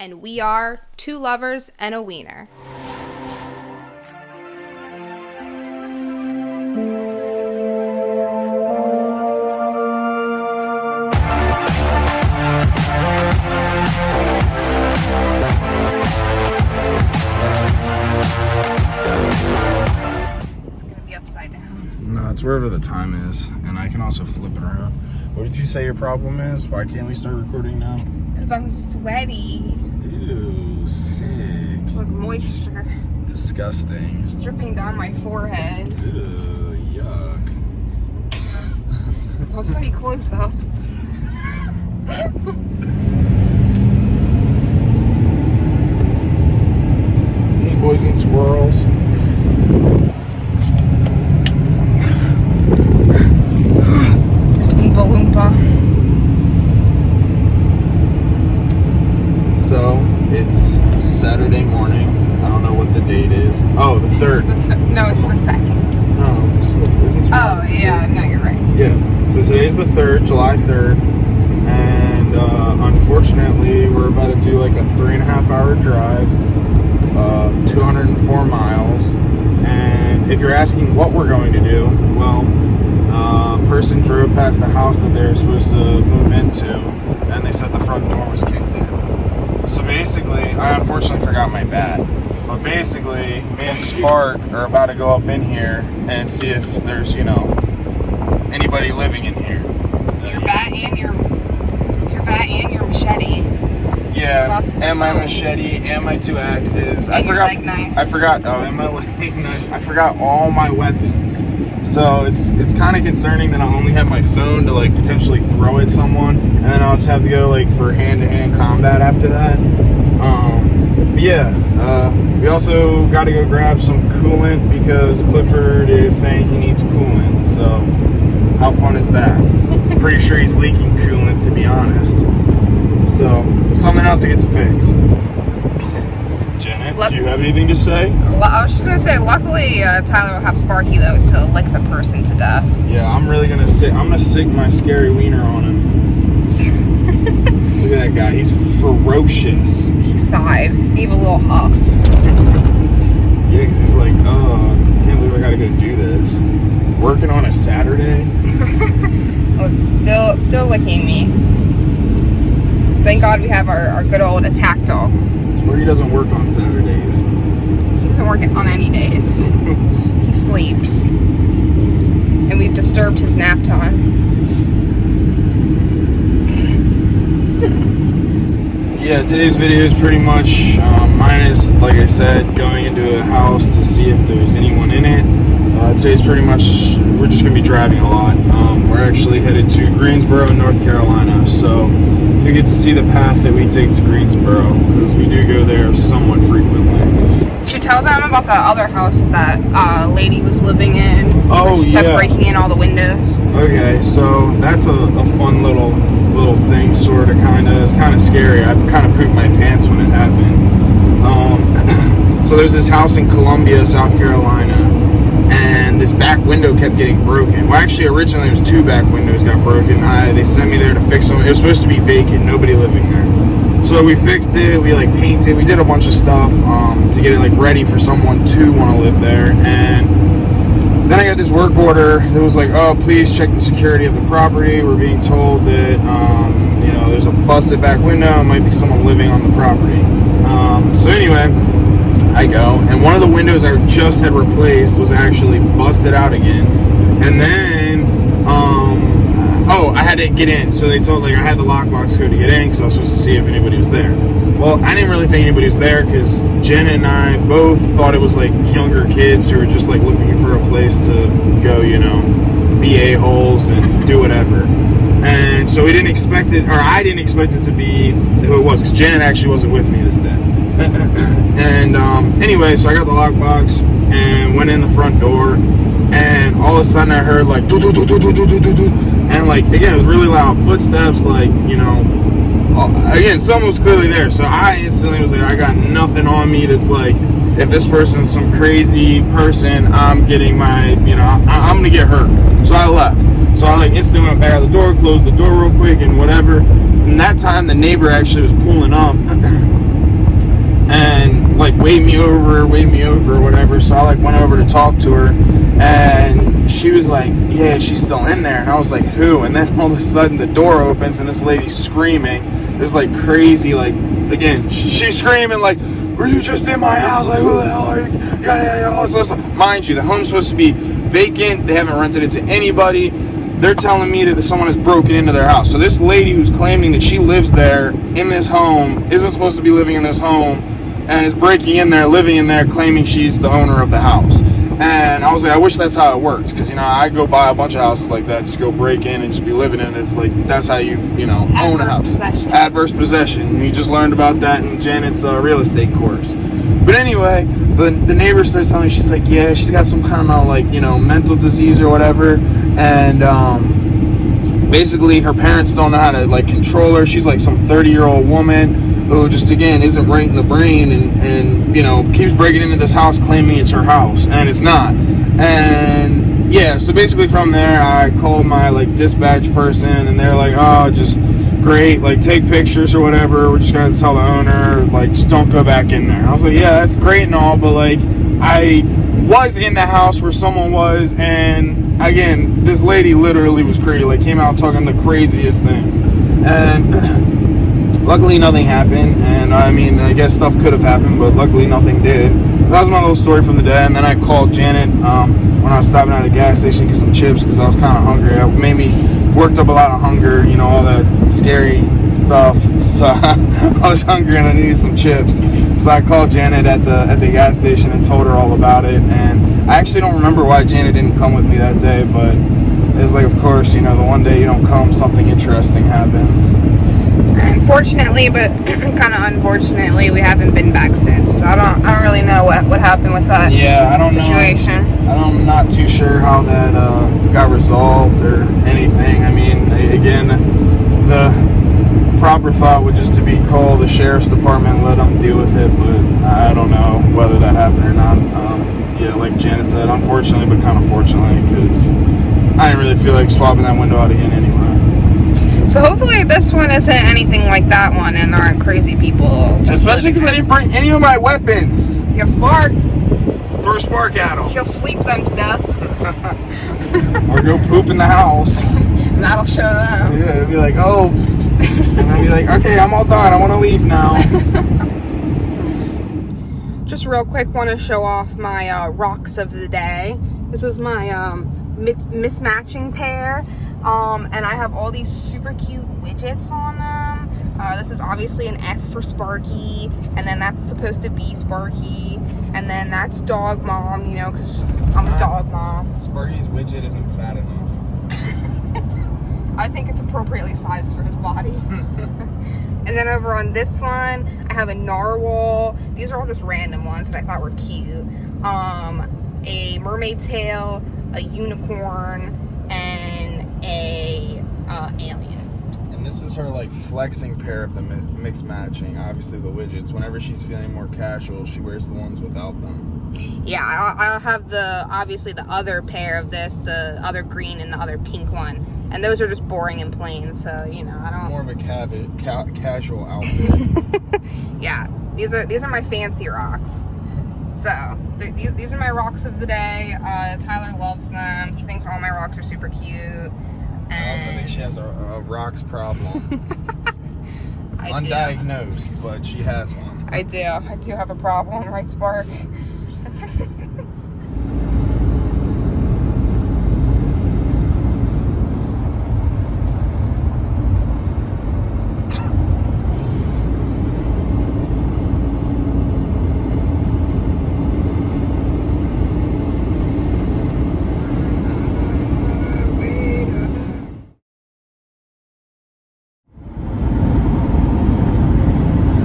and we are Two Lovers and a Wiener. No, it's wherever the time is, and I can also flip it around. What did you say your problem is? Why can't we start recording now? Because I'm sweaty. Ew, sick. Look, moisture. Disgusting. It's dripping down my forehead. Ew, yuck. Don't do any close-ups. Hey, boys and squirrels. So, it's Saturday morning. I don't know what the date is. Oh, the 3rd. No, it's the 2nd. No, isn't tomorrow? Oh, yeah, no, you're right. Yeah, so today's the 3rd, July 3rd. And unfortunately, we're about to do like a 3.5-hour drive, 204 miles. And if you're asking what we're going to do, well, a person drove past the house that they're supposed to move into, and they said the front door was kicked in. So basically, I unfortunately forgot my bat. But basically, me and Spark are about to go up in here and see if there's, anybody living in here. Your bat and your machete. Yeah, and my machete and my 2 axes. And your leg knife. I forgot. Oh, and my leg knife. I forgot all my weapons. So it's kind of concerning that I only have my phone to like potentially throw at someone, and then I'll just have to go like for hand-to-hand combat after that. But yeah, we also got to go grab some coolant because Clifford is saying he needs coolant. So how fun is that? I'm pretty sure he's leaking coolant, to be honest. So something else to get to fix. Janet, do you have anything to say? Well, I was just going to say, luckily, Tyler will have Sparky, though, to lick the person to death. Yeah, I'm really going to sick my scary wiener on him. Look at that guy. He's ferocious. He sighed. He gave a little huff. Yeah, because he's like, oh, I can't believe I got to go do this. Working on a Saturday? Oh, still licking me. Thank God we have our good old attack dog. Sparky doesn't work on Saturdays. He doesn't work on any days. He sleeps. And we've disturbed his nap time. Yeah, today's video is pretty much minus, like I said, going into a house to see if there's anyone in it. Today's pretty much, we're just going to be driving a lot. We're actually headed to Greensboro in North Carolina, so you get to see the path that we take to Greensboro, because we do go there somewhat frequently. You should tell them about the other house that lady was living in. Oh, she kept breaking in all the windows. Okay, so that's a fun little thing, sort of, kind of. It's kind of scary. I kind of pooped my pants when it happened. So there's this house in Columbia, South Carolina, and this back window kept getting broken. Well, actually, originally it was 2 back windows got broken. They sent me there to fix them. It was supposed to be vacant, nobody living there. So we fixed it, we like painted, we did a bunch of stuff to get it like ready for someone to want to live there. And then I got this work order that was like, oh, please check the security of the property. We're being told that, there's a busted back window. It might be someone living on the property. So anyway, I go, and one of the windows I just had replaced was actually busted out again. And then, I had to get in. So they told, I had the lockbox code to get in because I was supposed to see if anybody was there. Well, I didn't really think anybody was there because Jen and I both thought it was younger kids who were just looking for a place to go, be a-holes and do whatever. And so we didn't expect it, or I didn't expect it to be who it was, because Janet actually wasn't with me this day. And anyway, so I got the lockbox and went in the front door, and all of a sudden I heard do do do do do do do do do, and again it was really loud footsteps, again someone was clearly there. So I instantly was I got nothing on me that's if this person's some crazy person, I'm getting my I'm gonna get hurt. So I left. So I instantly went back out the door, closed the door real quick and whatever. And that time the neighbor actually was pulling up wave me over, whatever. So I like went over to talk to her, and she was like, yeah, she's still in there. And I was like, who? And then all of a sudden the door opens and this lady's screaming. This like crazy, like, again, she's screaming like, were you just in my house? Like, who the hell are you? All this stuff. Mind you, the home's supposed to be vacant. They haven't rented it to anybody. They're telling me that someone has broken into their house. So this lady who's claiming that she lives there in this home isn't supposed to be living in this home and is breaking in there, living in there, claiming she's the owner of the house. And I was like, I wish that's how it works, because, you know, I go buy a bunch of houses like that, just go break in and just be living in it. If, like, that's how you know, own a house. Possession. Adverse possession. We just learned about that in Janet's real estate course. But anyway, the neighbor starts telling me, she's like, yeah, she's got some kind of, like, you know, mental disease or whatever. And basically her parents don't know how to, like, control her. She's like some 30-year-old woman who just, again, isn't right in the brain and, you know, keeps breaking into this house claiming it's her house, and it's not. And yeah, so basically from there I called my, like, dispatch person, and they're like, oh, just great, like, take pictures or whatever, we're just gonna tell the owner, like, just don't go back in there. I was like, yeah, that's great and all, but, like, I was in the house where someone was, and again, this lady literally was crazy, like, came out talking the craziest things. And luckily nothing happened, and I mean, I guess stuff could have happened, but luckily nothing did. That was my little story from the day. And then I called Janet when I was stopping at a gas station to get some chips, because I was kind of hungry. I maybe worked up a lot of hunger, you know, all that scary stuff. So I was hungry and I needed some chips. So I called Janet at the gas station and told her all about it. And I actually don't remember why Janet didn't come with me that day, but it was like, of course, you know, the one day you don't come, something interesting happens. Unfortunately, but kind of unfortunately, we haven't been back since. So I don't really know what happened with that. Yeah, I don't situation. I'm not too sure how that got resolved or anything. I mean, again, the proper thought would just to be call the sheriff's department and let them deal with it, but I don't know whether that happened or not. Yeah, like Janet said, unfortunately, but kind of fortunately, because I didn't really feel like swapping that window out again anyway. So hopefully this one isn't anything like that one, and there aren't crazy people. Especially because I didn't bring any of my weapons. You have Spark. Throw a spark at them. He'll sleep them to death. Or go poop in the house. That'll show them. Yeah, it'll be like, oh. And I'll be like, okay, I'm all done. I want to leave now. Just real quick, want to show off my rocks of the day. This is my mismatching pair. And I have all these super cute widgets on them. This is obviously an S for Sparky, and then that's supposed to be Sparky, and then that's Dog Mom, you know, because I'm a dog mom. Sparky's widget isn't fat enough. I think it's appropriately sized for his body. And then over on this one, I have a narwhal. These are all just random ones that I thought were cute. A mermaid tail, a unicorn, and a alien. And this is her, like, flexing pair of the mixed matching. Obviously the widgets. Whenever she's feeling more casual, she wears the ones without them. Yeah, I'll have obviously the other pair of this, the other green and the other pink one. And those are just boring and plain, so, you know, I don't... More of a casual outfit. Yeah, these are my fancy rocks. So, these are my rocks of the day. Tyler loves them. He thinks all my rocks are super cute. And I also think she has a rocks problem. I Undiagnosed, but she has one. I do have a problem, right, Spark?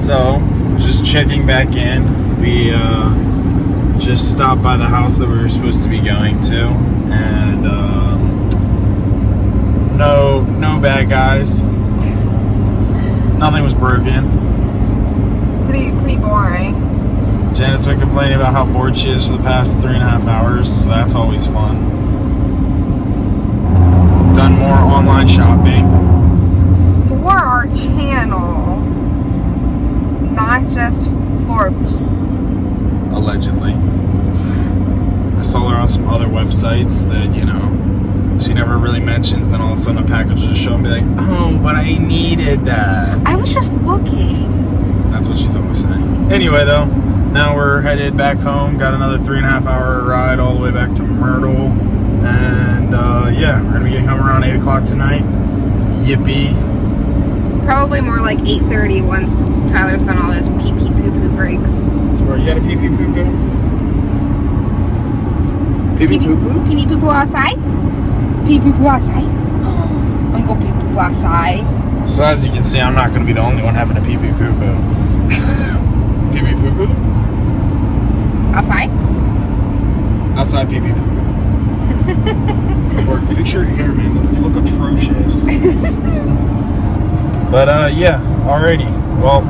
So, just checking back in. We just stopped by the house that we were supposed to be going to, and no bad guys. Nothing was broken. Pretty boring. Janet's been complaining about how bored she is for the past 3.5 hours, so that's always fun. Done more online shopping. For our channel, not just for allegedly. I saw her on some other websites that, you know, she never really mentions. Then all of a sudden a package will just show up and be like, oh, but I needed that. I was just looking. That's what she's always saying. Anyway, though, now we're headed back home. Got another 3.5 hour ride all the way back to Myrtle. And, yeah, we're going to be getting home around 8 o'clock tonight. Yippee. Probably more like 8:30 once Tyler's done all his pee-pee poo-poo breaks. So, you got a pee-pee poo-poo? Pee-pee poo-poo? Pee-pee poo-poo outside? Pee-pee poo outside? I'm going pee-pee poo outside. So as you can see, I'm not going to be the only one having a pee-pee poo-poo. Pee-pee poo-poo? Outside? Outside pee-pee poo-poo. Fix your hair, man. Doesn't it look atrocious? But, yeah, alrighty. Well,